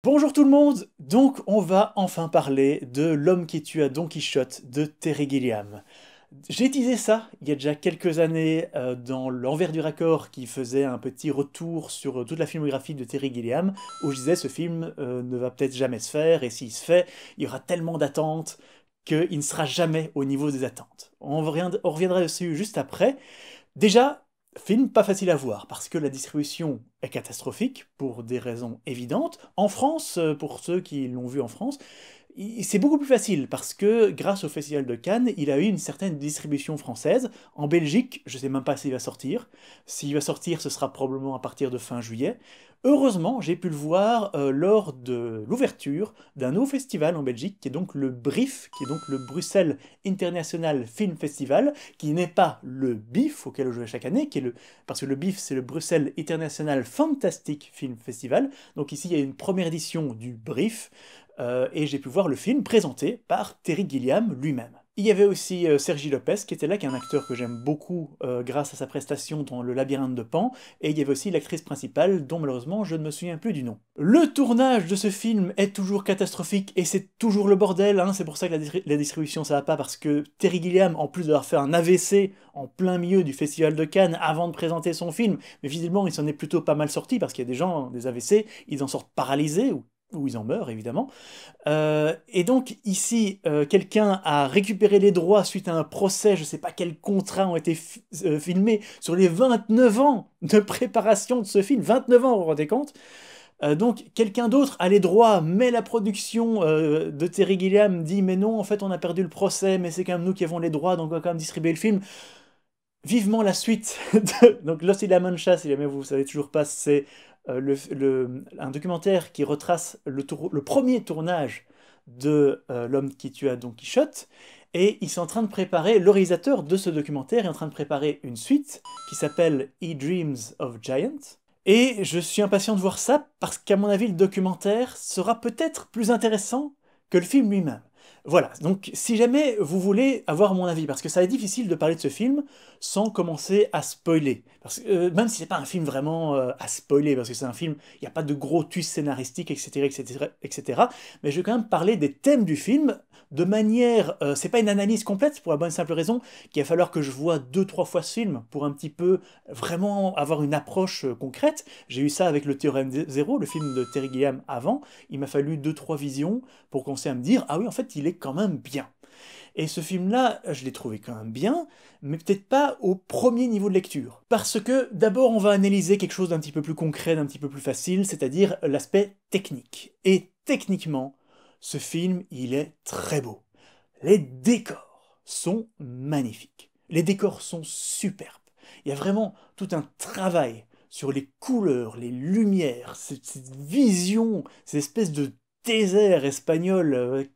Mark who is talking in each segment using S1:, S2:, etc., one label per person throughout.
S1: Bonjour tout le monde! Donc on va enfin parler de L'homme qui tua Don Quichotte de Terry Gilliam. J'ai teasé ça il y a déjà quelques années dans l'Envers du raccord qui faisait un petit retour sur toute la filmographie de Terry Gilliam où je disais ce film ne va peut-être jamais se faire et s'il se fait, il y aura tellement d'attentes qu'il ne sera jamais au niveau des attentes. On reviendra dessus juste après. Déjà, film pas facile à voir parce que la distribution est catastrophique pour des raisons évidentes. En France, pour ceux qui l'ont vu en France, c'est beaucoup plus facile parce que grâce au Festival de Cannes, il a eu une certaine distribution française. En Belgique, je ne sais même pas s'il va sortir. S'il va sortir, ce sera probablement à partir de fin juillet. Heureusement, j'ai pu le voir lors de l'ouverture d'un nouveau festival en Belgique, qui est donc le BRIF, qui est donc le Bruxelles International Film Festival, qui n'est pas le BIF auquel je vais chaque année, parce que le BIF c'est le Bruxelles International Fantastic Film Festival. Donc ici il y a une première édition du BRIF, et j'ai pu voir le film présenté par Terry Gilliam lui-même. Il y avait aussi Sergi Lopez qui était là, qui est un acteur que j'aime beaucoup grâce à sa prestation dans Le Labyrinthe de Pan, et il y avait aussi l'actrice principale dont malheureusement je ne me souviens plus du nom. Le tournage de ce film est toujours catastrophique et c'est toujours le bordel, hein. C'est pour ça que la distribution ça va pas, parce que Terry Gilliam, en plus d'avoir fait un AVC en plein milieu du Festival de Cannes avant de présenter son film, mais visiblement il s'en est plutôt pas mal sorti parce qu'il y a des gens, des AVC, ils en sortent paralysés ou ils en meurent évidemment. Et donc ici, quelqu'un a récupéré les droits suite à un procès, je ne sais pas quels contrats ont été filmés sur les 29 ans de préparation de ce film. 29 ans, vous vous rendez compte? Donc quelqu'un d'autre a les droits, mais la production de Terry Gilliam dit mais non, en fait on a perdu le procès, mais c'est quand même nous qui avons les droits, donc on va quand même distribuer le film. Vivement la suite de... Donc Lost in La Mancha, si jamais vous ne savez toujours pas, c'est un documentaire qui retrace le premier tournage de L'homme qui tua Don Quichotte, et ils sont en train de préparer, le réalisateur de ce documentaire est en train de préparer une suite qui s'appelle He Dreams of Giants, et je suis impatient de voir ça parce qu'à mon avis le documentaire sera peut-être plus intéressant que le film lui-même. Voilà, donc si jamais vous voulez avoir mon avis, parce que ça est difficile de parler de ce film sans commencer à spoiler. Parce que, même si c'est pas un film vraiment à spoiler, parce que c'est un film, il n'y a pas de gros twists scénaristiques, etc., etc., etc. Mais je vais quand même parler des thèmes du film de manière... c'est pas une analyse complète, pour la bonne et simple raison qu'il va falloir que je vois deux, trois fois ce film pour un petit peu vraiment avoir une approche concrète. J'ai eu ça avec le Théorème Zéro, le film de Terry Gilliam avant. Il m'a fallu deux, trois visions pour commencer à me dire, ah oui, en fait, il est quand même bien. Et ce film-là, je l'ai trouvé quand même bien, mais peut-être pas au premier niveau de lecture. Parce que d'abord, on va analyser quelque chose d'un petit peu plus concret, d'un petit peu plus facile, c'est-à-dire l'aspect technique. Et techniquement, ce film, il est très beau. Les décors sont magnifiques. Les décors sont superbes. Il y a vraiment tout un travail sur les couleurs, les lumières, cette vision, cette espèce de désert espagnol.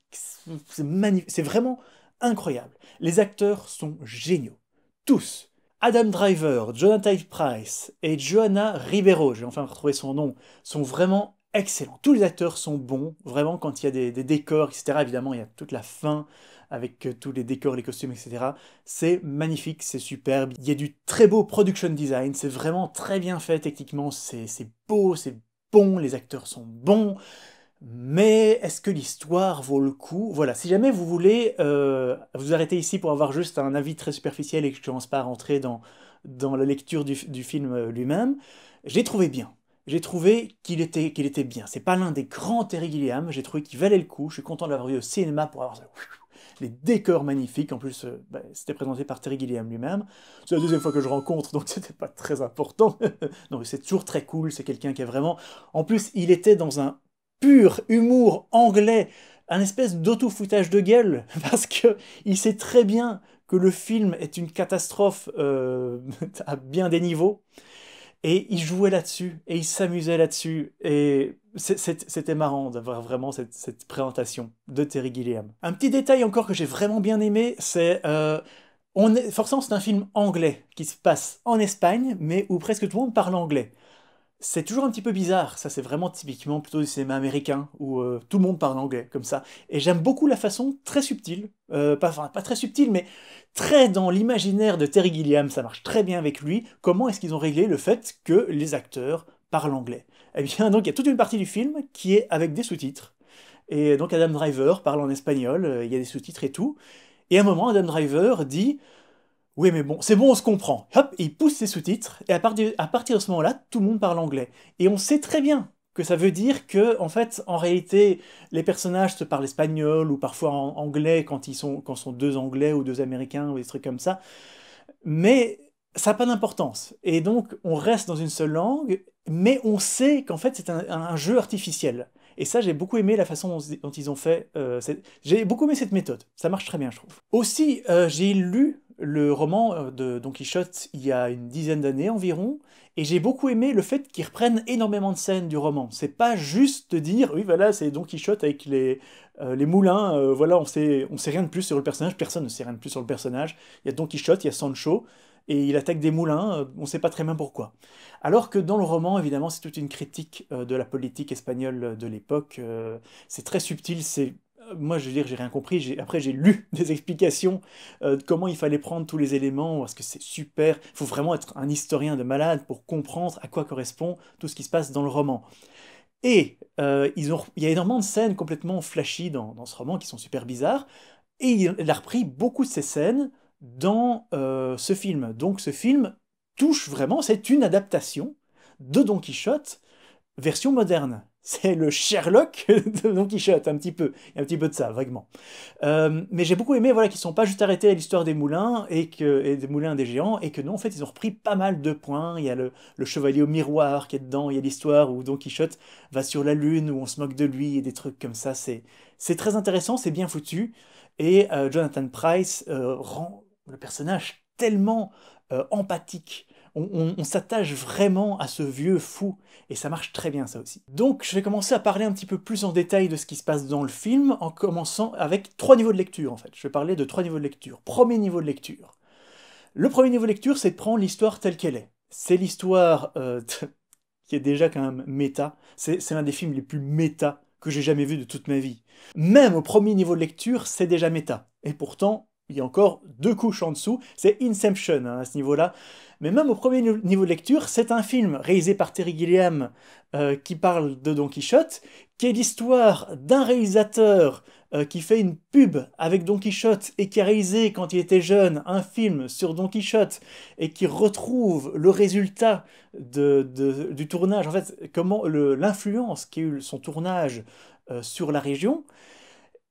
S1: C'est vraiment incroyable. Les acteurs sont géniaux. Tous. Adam Driver, Jonathan Price et Johanna Ribeiro, j'ai enfin retrouvé son nom, sont vraiment excellents. Tous les acteurs sont bons, vraiment, quand il y a des décors, etc. Évidemment, il y a toute la fin avec tous les décors, les costumes, etc. C'est magnifique, c'est superbe. Il y a du très beau production design, c'est vraiment très bien fait techniquement, c'est beau, c'est bon, les acteurs sont bons. Mais est-ce que l'histoire vaut le coup? Voilà, si jamais vous voulez vous arrêter ici pour avoir juste un avis très superficiel et que je ne commence pas à rentrer dans la lecture du film lui-même, j'ai trouvé bien. J'ai trouvé qu'il était bien. C'est pas l'un des grands Terry Gilliam, j'ai trouvé qu'il valait le coup. Je suis content de l'avoir vu au cinéma pour avoir les décors magnifiques. En plus, c'était présenté par Terry Gilliam lui-même. C'est la deuxième fois que je rencontre, donc c'était pas très important. Donc c'est toujours très cool. C'est quelqu'un qui a vraiment... En plus, il était dans un pur humour anglais, un espèce d'auto-foutage de gueule, parce que il sait très bien que le film est une catastrophe à bien des niveaux, et il jouait là-dessus, et il s'amusait là-dessus, et c'était marrant d'avoir vraiment cette présentation de Terry Gilliam. Un petit détail encore que j'ai vraiment bien aimé, c'est... forcément, c'est un film anglais qui se passe en Espagne, mais où presque tout le monde parle anglais. C'est toujours un petit peu bizarre, ça c'est vraiment typiquement plutôt du cinéma américain, où tout le monde parle anglais, comme ça. Et j'aime beaucoup la façon très subtile, pas très subtile, mais très dans l'imaginaire de Terry Gilliam, ça marche très bien avec lui, comment est-ce qu'ils ont réglé le fait que les acteurs parlent anglais. Eh bien, donc il y a toute une partie du film qui est avec des sous-titres. Et donc Adam Driver parle en espagnol, il y a des sous-titres et tout. Et à un moment, Adam Driver dit oui, mais bon, c'est bon, on se comprend. Hop, et il pousse ses sous-titres, et à partir de ce moment-là, tout le monde parle anglais. Et on sait très bien que ça veut dire que, en fait, en réalité, les personnages se parlent espagnol ou parfois en anglais quand sont deux anglais ou deux américains ou des trucs comme ça. Mais ça n'a pas d'importance. Et donc, on reste dans une seule langue, mais on sait qu'en fait, c'est un jeu artificiel. Et ça, j'ai beaucoup aimé la façon dont ils ont fait. J'ai beaucoup aimé cette méthode. Ça marche très bien, je trouve. Aussi, j'ai lu le roman de Don Quichotte il y a une dizaine d'années environ, et j'ai beaucoup aimé le fait qu'ils reprennent énormément de scènes du roman. C'est pas juste de dire, oui, voilà, c'est Don Quichotte avec les moulins, voilà, on sait rien de plus sur le personnage, personne ne sait rien de plus sur le personnage. Il y a Don Quichotte, il y a Sancho, et il attaque des moulins, on ne sait pas très bien pourquoi. Alors que dans le roman, évidemment, c'est toute une critique de la politique espagnole de l'époque. C'est très subtil, moi, je veux dire, j'ai rien compris. Après, j'ai lu des explications de comment il fallait prendre tous les éléments, parce que c'est super. Il faut vraiment être un historien de malade pour comprendre à quoi correspond tout ce qui se passe dans le roman. Et il y a énormément de scènes complètement flashy dans ce roman qui sont super bizarres. Et il a repris beaucoup de ces scènes dans ce film. Donc ce film touche vraiment, c'est une adaptation de Don Quichotte, version moderne. C'est le Sherlock de Don Quichotte, un petit peu. Il y a un petit peu de ça, vaguement. Mais j'ai beaucoup aimé voilà, qu'ils ne sont pas juste arrêtés à l'histoire des moulins et des moulins des géants, et que non, en fait, ils ont repris pas mal de points. Il y a le chevalier au miroir qui est dedans, il y a l'histoire où Don Quichotte va sur la lune, où on se moque de lui, et des trucs comme ça. C'est très intéressant, c'est bien foutu. Et Jonathan Pryce rend le personnage tellement empathique. On s'attache vraiment à ce vieux fou, et ça marche très bien ça aussi. Donc je vais commencer à parler un petit peu plus en détail de ce qui se passe dans le film, en commençant avec trois niveaux de lecture en fait. Je vais parler de trois niveaux de lecture. Premier niveau de lecture. Le premier niveau de lecture, c'est de prendre l'histoire telle qu'elle est. C'est l'histoire qui est déjà quand même méta. C'est l'un des films les plus méta que j'ai jamais vu de toute ma vie. Même au premier niveau de lecture, c'est déjà méta. Et pourtant, il y a encore deux couches en dessous. C'est Inception hein, à ce niveau-là. Mais même au premier niveau de lecture, c'est un film réalisé par Terry Gilliam qui parle de Don Quichotte, qui est l'histoire d'un réalisateur qui fait une pub avec Don Quichotte et qui a réalisé quand il était jeune un film sur Don Quichotte et qui retrouve le résultat du tournage, en fait, comment l'influence qu'a eu son tournage sur la région.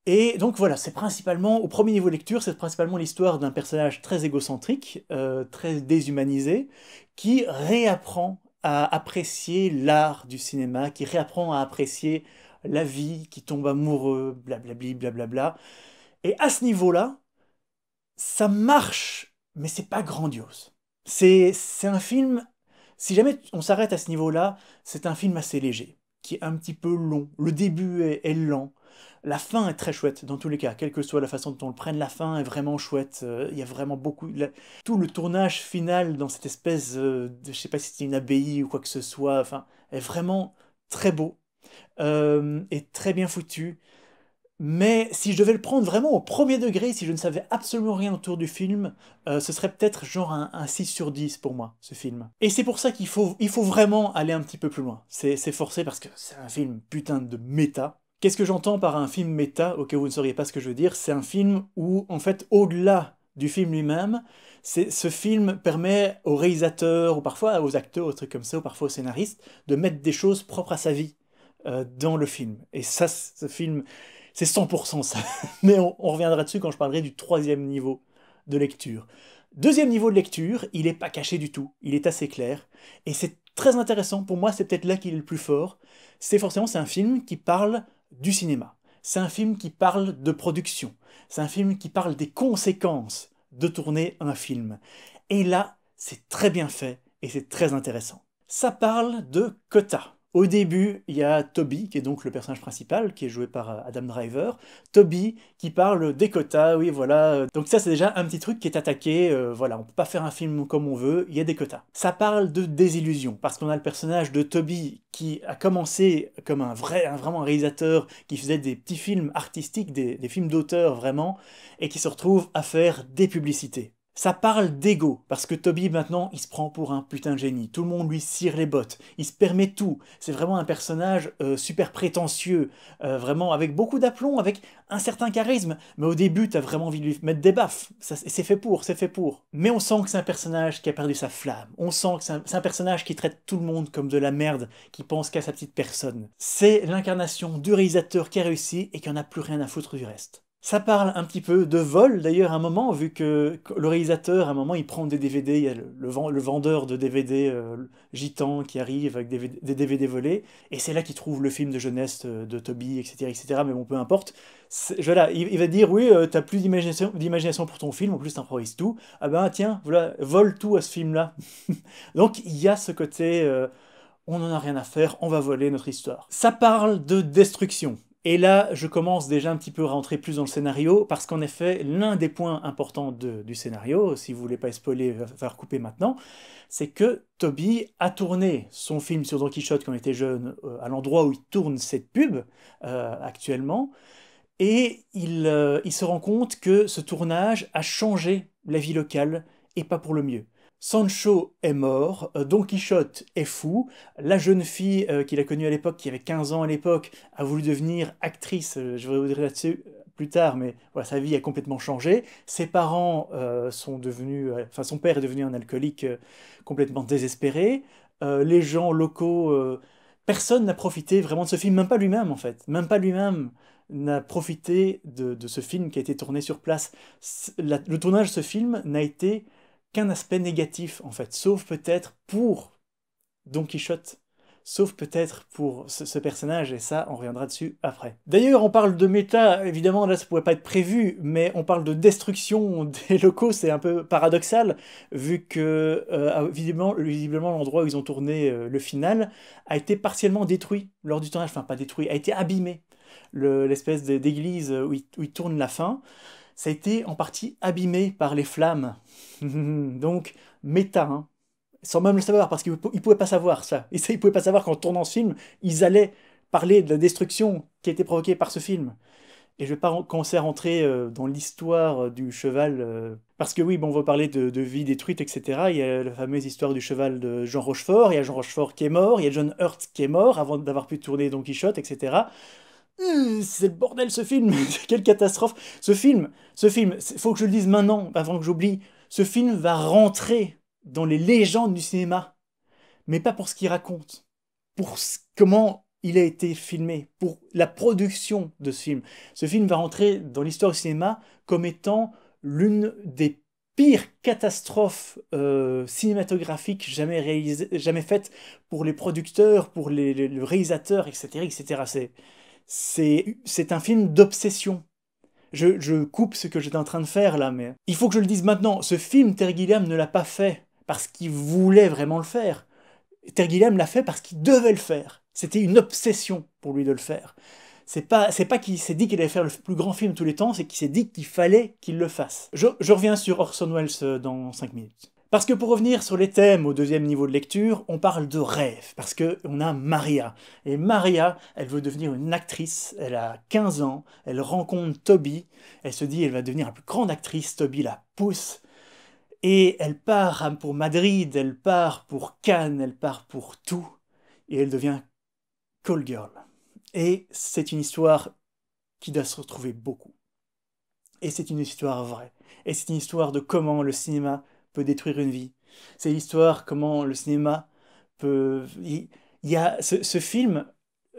S1: Et donc voilà, c'est principalement, au premier niveau de lecture, c'est principalement l'histoire d'un personnage très égocentrique, très déshumanisé, qui réapprend à apprécier l'art du cinéma, qui réapprend à apprécier la vie, qui tombe amoureux, blablabli, blablabla. Et à ce niveau-là, ça marche, mais c'est pas grandiose. C'est un film, si jamais on s'arrête à ce niveau-là, c'est un film assez léger, qui est un petit peu long. Le début est lent. La fin est très chouette, dans tous les cas, quelle que soit la façon dont on le prenne, la fin est vraiment chouette. Il y a vraiment beaucoup. Tout le tournage final dans cette espèce je sais pas si c'est une abbaye ou quoi que ce soit, enfin, est vraiment très beau et très bien foutu. Mais si je devais le prendre vraiment au premier degré, si je ne savais absolument rien autour du film, ce serait peut-être genre un 6 sur 10 pour moi, ce film. Et c'est pour ça qu'il faut vraiment aller un petit peu plus loin. C'est forcé parce que c'est un film putain de méta. Qu'est-ce que j'entends par un film méta, au cas où vous ne sauriez pas ce que je veux dire? C'est un film où, en fait, au-delà du film lui-même, ce film permet au réalisateur, ou parfois aux acteurs, aux trucs comme ça, ou parfois aux scénaristes, de mettre des choses propres à sa vie dans le film. Et ça, ce film, c'est 100% ça. Mais on reviendra dessus quand je parlerai du troisième niveau de lecture. Deuxième niveau de lecture, il n'est pas caché du tout, il est assez clair, et c'est très intéressant, pour moi c'est peut-être là qu'il est le plus fort, c'est un film qui parle du cinéma, c'est un film qui parle de production, c'est un film qui parle des conséquences de tourner un film. Et là, c'est très bien fait, et c'est très intéressant. Ça parle de quotas. Au début, il y a Toby, qui est donc le personnage principal, qui est joué par Adam Driver. Toby, qui parle des quotas, oui, voilà. Donc ça, c'est déjà un petit truc qui est attaqué. Voilà, on peut pas faire un film comme on veut, il y a des quotas. Ça parle de désillusion, parce qu'on a le personnage de Toby, qui a commencé comme vraiment un réalisateur, qui faisait des petits films artistiques, des films d'auteur, vraiment, et qui se retrouve à faire des publicités. Ça parle d'ego, parce que Toby maintenant il se prend pour un putain de génie, tout le monde lui cire les bottes, il se permet tout, c'est vraiment un personnage super prétentieux, vraiment avec beaucoup d'aplomb, avec un certain charisme, mais au début t'as vraiment envie de lui mettre des baffes, c'est fait pour, c'est fait pour. Mais on sent que c'est un personnage qui a perdu sa flamme, on sent que c'est un personnage qui traite tout le monde comme de la merde, qui pense qu'à sa petite personne. C'est l'incarnation du réalisateur qui a réussi et qui en a plus rien à foutre du reste. Ça parle un petit peu de vol, d'ailleurs, à un moment, vu que le réalisateur, à un moment, il prend des DVD, il y a le vendeur de DVD gitan qui arrive avec des DVD volés, et c'est là qu'il trouve le film de jeunesse de Toby, etc., etc., mais bon, peu importe. Voilà, il va dire, oui, t'as plus d'imagination pour ton film, en plus t'improvises tout, ah ben tiens, voilà, vole tout à ce film-là. Donc il y a ce côté, on n'en a rien à faire, on va voler notre histoire. Ça parle de destruction. Et là, je commence déjà un petit peu à rentrer plus dans le scénario, parce qu'en effet, l'un des points importants du scénario, si vous voulez pas spoiler, il va falloir couper maintenant, c'est que Toby a tourné son film sur Don Quichotte quand il était jeune, à l'endroit où il tourne cette pub actuellement, et il se rend compte que ce tournage a changé la vie locale, et pas pour le mieux. Sancho est mort, Don Quichotte est fou, la jeune fille qu'il a connue à l'époque, qui avait 15 ans à l'époque, a voulu devenir actrice, je reviendrai là-dessus plus tard, mais voilà, sa vie a complètement changé. Ses parents sont devenus, enfin son père est devenu un alcoolique complètement désespéré. Les gens locaux, personne n'a profité vraiment de ce film, même pas lui-même en fait, même pas lui-même n'a profité de ce film qui a été tourné sur place. Le tournage de ce film n'a été qu'un aspect négatif, en fait, sauf peut-être pour Don Quichotte, sauf peut-être pour ce personnage, et ça, on reviendra dessus après. D'ailleurs, on parle de méta, évidemment, là, ça pourrait pas être prévu, mais on parle de destruction des locaux, c'est un peu paradoxal, vu que, visiblement, l'endroit où ils ont tourné le final a été partiellement détruit lors du tournage, enfin, pas détruit, a été abîmé. L'espèce d'église où ils tournent la fin, ça a été en partie abîmé par les flammes. Donc, méta, hein. Sans même le savoir, parce qu'ils ne pouvaient pas savoir ça. Et ça, ils ne pouvaient pas savoir qu'en tournant ce film, ils allaient parler de la destruction qui a été provoquée par ce film. Et je vais pas commencer à rentrer dans l'histoire du cheval, parce que oui, bon, on va parler de vie détruite, etc. Il y a la fameuse histoire du cheval de Jean Rochefort, il y a Jean Rochefort qui est mort, il y a John Hurt qui est mort avant d'avoir pu tourner Don Quichotte, etc. C'est le bordel ce film, quelle catastrophe. Faut que je le dise maintenant, avant que j'oublie, ce film va rentrer dans les légendes du cinéma, mais pas pour ce qu'il raconte, pour comment il a été filmé, pour la production de ce film. Ce film va rentrer dans l'histoire du cinéma comme étant l'une des pires catastrophes cinématographiques jamais faites pour les producteurs, pour le réalisateur, etc., etc. C'est un film d'obsession. Je coupe ce que j'étais en train de faire là, mais il faut que je le dise maintenant. Ce film, Terry Gilliam ne l'a pas fait parce qu'il voulait vraiment le faire. Terry Gilliam l'a fait parce qu'il devait le faire. C'était une obsession pour lui de le faire. C'est pas qu'il s'est dit qu'il allait faire le plus grand film de tous les temps, c'est qu'il s'est dit qu'il fallait qu'il le fasse. Je reviens sur Orson Welles dans 5 minutes. Parce que pour revenir sur les thèmes au deuxième niveau de lecture, on parle de rêve, parce qu'on a Maria. Et Maria, elle veut devenir une actrice, elle a 15 ans, elle rencontre Toby, elle se dit elle va devenir la plus grande actrice, Toby la pousse, et elle part pour Madrid, elle part pour Cannes, elle part pour tout, et elle devient Call Girl. Et c'est une histoire qui doit se retrouver beaucoup. Et c'est une histoire vraie. Et c'est une histoire de comment le cinéma peut détruire une vie. C'est l'histoire comment le cinéma peut... Il y a ce film,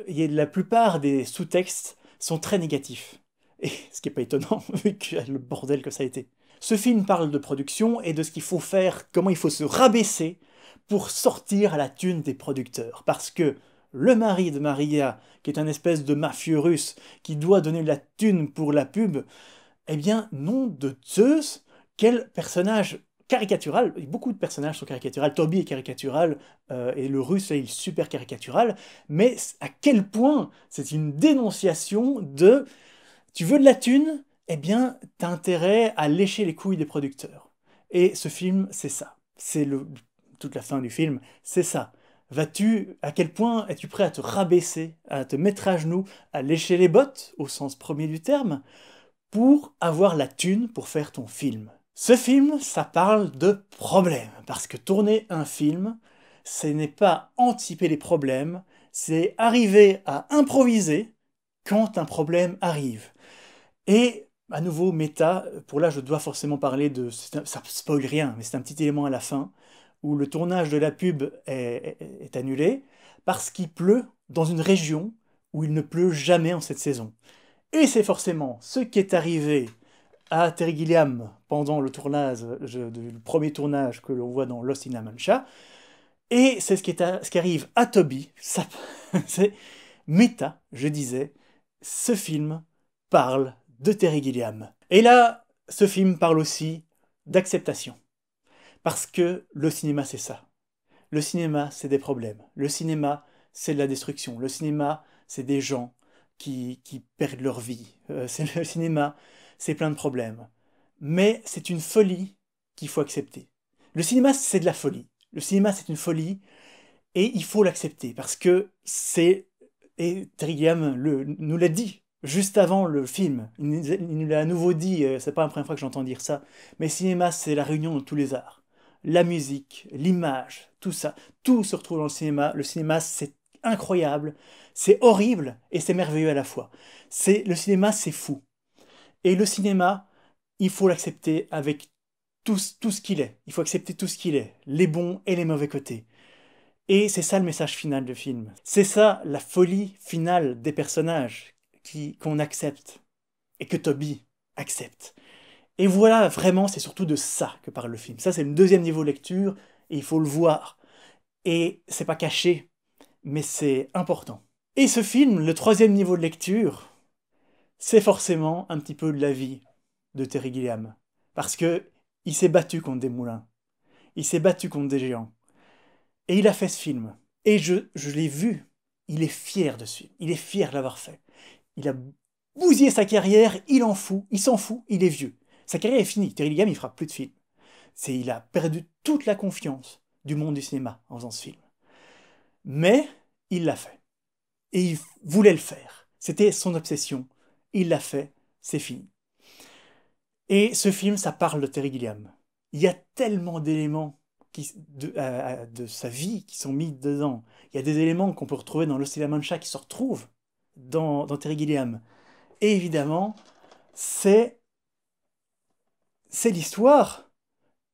S1: la plupart des sous-textes sont très négatifs. Et ce qui n'est pas étonnant, vu que le bordel que ça a été. Ce film parle de production et de ce qu'il faut faire, comment il faut se rabaisser pour sortir à la thune des producteurs. Parce que le mari de Maria, qui est un espèce de mafieux russe, qui doit donner de la thune pour la pub, eh bien, nom de Zeus, quel personnage caricatural. Beaucoup de personnages sont caricaturales. Toby est caricatural, et le russe est super caricatural. Mais à quel point c'est une dénonciation de... Tu veux de la thune? Eh bien, t'as intérêt à lécher les couilles des producteurs. Et ce film, c'est ça. Toute la fin du film, c'est ça. À quel point es-tu prêt à te rabaisser, à te mettre à genoux, à lécher les bottes, au sens premier du terme, pour avoir la thune pour faire ton film? Ce film, ça parle de problèmes, parce que tourner un film, ce n'est pas anticiper les problèmes, c'est arriver à improviser quand un problème arrive. Et à nouveau, méta, pour là je dois forcément parler de... Ça spoil rien, mais c'est un petit élément à la fin, où le tournage de la pub est annulé, parce qu'il pleut dans une région où il ne pleut jamais en cette saison. Et c'est forcément ce qui est arrivé à Terry Gilliam pendant le tournage, le premier tournage que l'on voit dans Lost in La Mancha, et c'est ce qui arrive à Toby. C'est méta, je disais, ce film parle de Terry Gilliam. Et là, ce film parle aussi d'acceptation. Parce que le cinéma, c'est ça. Le cinéma, c'est des problèmes. Le cinéma, c'est de la destruction. Le cinéma, c'est des gens qui perdent leur vie. Le cinéma, c'est plein de problèmes. Mais c'est une folie qu'il faut accepter. Le cinéma, c'est de la folie. Le cinéma, c'est une folie et il faut l'accepter parce que c'est... Et Terry Gilliam nous l'a dit juste avant le film. Il nous l'a à nouveau dit, c'est pas la première fois que j'entends dire ça. Mais le cinéma, c'est la réunion de tous les arts. La musique, l'image, tout ça, tout se retrouve dans le cinéma. Le cinéma, c'est incroyable, c'est horrible et c'est merveilleux à la fois. Le cinéma, c'est fou. Et le cinéma, il faut l'accepter avec tout ce qu'il est. Il faut accepter tout ce qu'il est, les bons et les mauvais côtés. Et c'est ça le message final du film. C'est ça la folie finale des personnages qu'on accepte et que Toby accepte. Et voilà, vraiment, c'est surtout de ça que parle le film. Ça, c'est le deuxième niveau de lecture et il faut le voir. Et c'est pas caché, mais c'est important. Et ce film, le troisième niveau de lecture, c'est forcément un petit peu de la vie de Terry Gilliam. Parce que il s'est battu contre des moulins. Il s'est battu contre des géants. Et il a fait ce film. Et je l'ai vu. Il est fier de ce film. Il est fier de l'avoir fait. Il a bousillé sa carrière, il s'en fout, il est vieux. Sa carrière est finie. Terry Gilliam, il fera plus de films. Il a perdu toute la confiance du monde du cinéma en faisant ce film. Mais il l'a fait. Et il voulait le faire. C'était son obsession. Il l'a fait, c'est fini. Et ce film, ça parle de Terry Gilliam. Il y a tellement d'éléments de sa vie qui sont mis dedans. Il y a des éléments qu'on peut retrouver dans Lost in La Mancha qui se retrouvent dans Terry Gilliam. Et évidemment, c'est l'histoire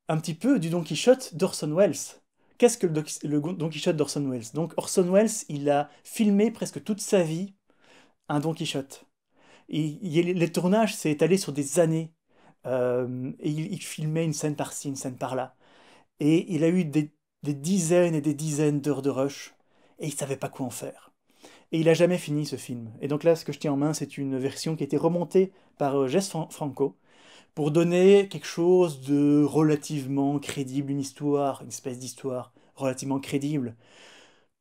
S1: un petit peu du Don Quichotte d'Orson Welles. Qu'est-ce que le Don Quichotte d'Orson Welles? Donc Orson Welles, il a filmé presque toute sa vie un Don Quichotte. Les tournages s'est étalé sur des années. Et il filmait une scène par-ci, une scène par-là. Et il a eu des dizaines et des dizaines d'heures de rush. Et il savait pas quoi en faire. Et il a jamais fini ce film. Et donc là, ce que je tiens en main, c'est une version qui a été remontée par Jess Franco pour donner quelque chose de relativement crédible, une histoire, une espèce d'histoire relativement crédible,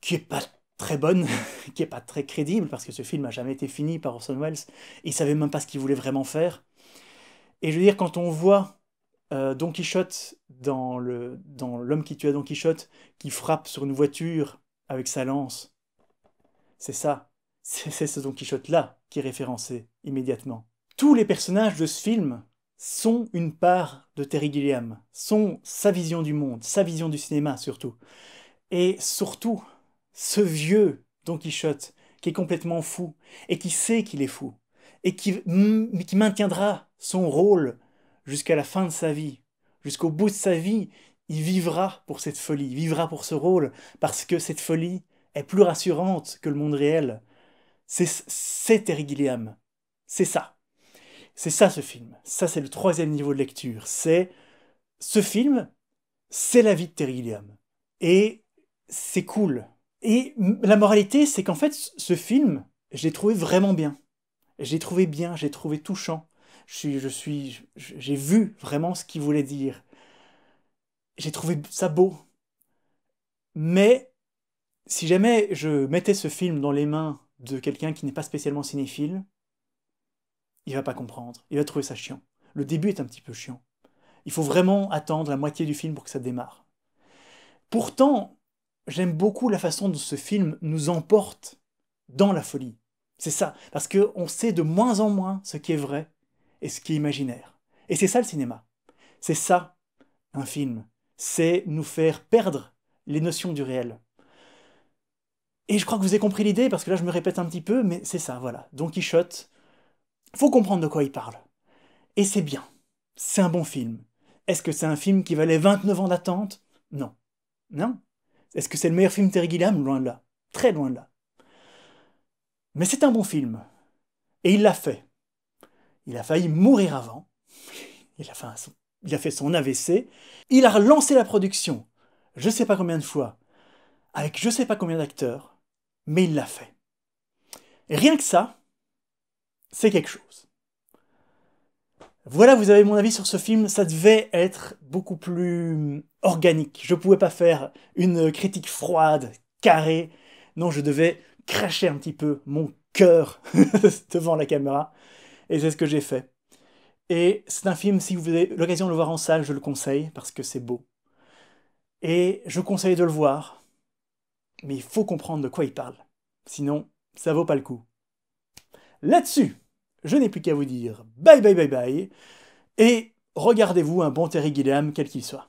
S1: qui est pas très bonne, qui est pas très crédible, parce que ce film a jamais été fini par Orson Welles. Il savait même pas ce qu'il voulait vraiment faire. Et je veux dire, quand on voit Don Quichotte dans L'homme qui tua Don Quichotte, qui frappe sur une voiture avec sa lance, c'est ça. C'est ce Don Quichotte-là qui est référencé immédiatement. Tous les personnages de ce film sont une part de Terry Gilliam, sont sa vision du monde, sa vision du cinéma surtout. Et surtout, ce vieux Don Quichotte qui est complètement fou et qui sait qu'il est fou et qui maintiendra son rôle jusqu'à la fin de sa vie. Jusqu'au bout de sa vie, il vivra pour cette folie, il vivra pour ce rôle parce que cette folie est plus rassurante que le monde réel. C'est Terry Gilliam. C'est ça. C'est ça ce film. Ça, c'est le troisième niveau de lecture. Ce film, c'est la vie de Terry Gilliam. Et c'est cool. Et la moralité, c'est qu'en fait, ce film, je l'ai trouvé vraiment bien. Je l'ai trouvé bien, j'ai trouvé touchant. J'ai vu vraiment ce qu'il voulait dire. J'ai trouvé ça beau. Mais si jamais je mettais ce film dans les mains de quelqu'un qui n'est pas spécialement cinéphile, il va pas comprendre. Il va trouver ça chiant. Le début est un petit peu chiant. Il faut vraiment attendre la moitié du film pour que ça démarre. Pourtant, j'aime beaucoup la façon dont ce film nous emporte dans la folie. C'est ça, parce qu'on sait de moins en moins ce qui est vrai et ce qui est imaginaire. Et c'est ça le cinéma. C'est ça, un film. C'est nous faire perdre les notions du réel. Et je crois que vous avez compris l'idée, parce que là je me répète un petit peu, mais c'est ça, voilà. Don Quichotte, faut comprendre de quoi il parle. Et c'est bien. C'est un bon film. Est-ce que c'est un film qui valait 29 ans d'attente? Non. Non. Est-ce que c'est le meilleur film de Terry Gilliam? Loin de là. Très loin de là. Mais c'est un bon film. Et il l'a fait. Il a failli mourir avant. Il a fait son AVC. Il a relancé la production, je sais pas combien de fois, avec je sais pas combien d'acteurs, mais il l'a fait. Et rien que ça, c'est quelque chose. Voilà, vous avez mon avis sur ce film, ça devait être beaucoup plus organique. Je pouvais pas faire une critique froide, carrée. Non, je devais cracher un petit peu mon cœur devant la caméra. Et c'est ce que j'ai fait. Et c'est un film, si vous avez l'occasion de le voir en salle, je le conseille, parce que c'est beau. Et je conseille de le voir, mais il faut comprendre de quoi il parle. Sinon, ça vaut pas le coup. Là-dessus, je n'ai plus qu'à vous dire bye bye bye bye, et regardez-vous un bon Terry Gilliam, quel qu'il soit.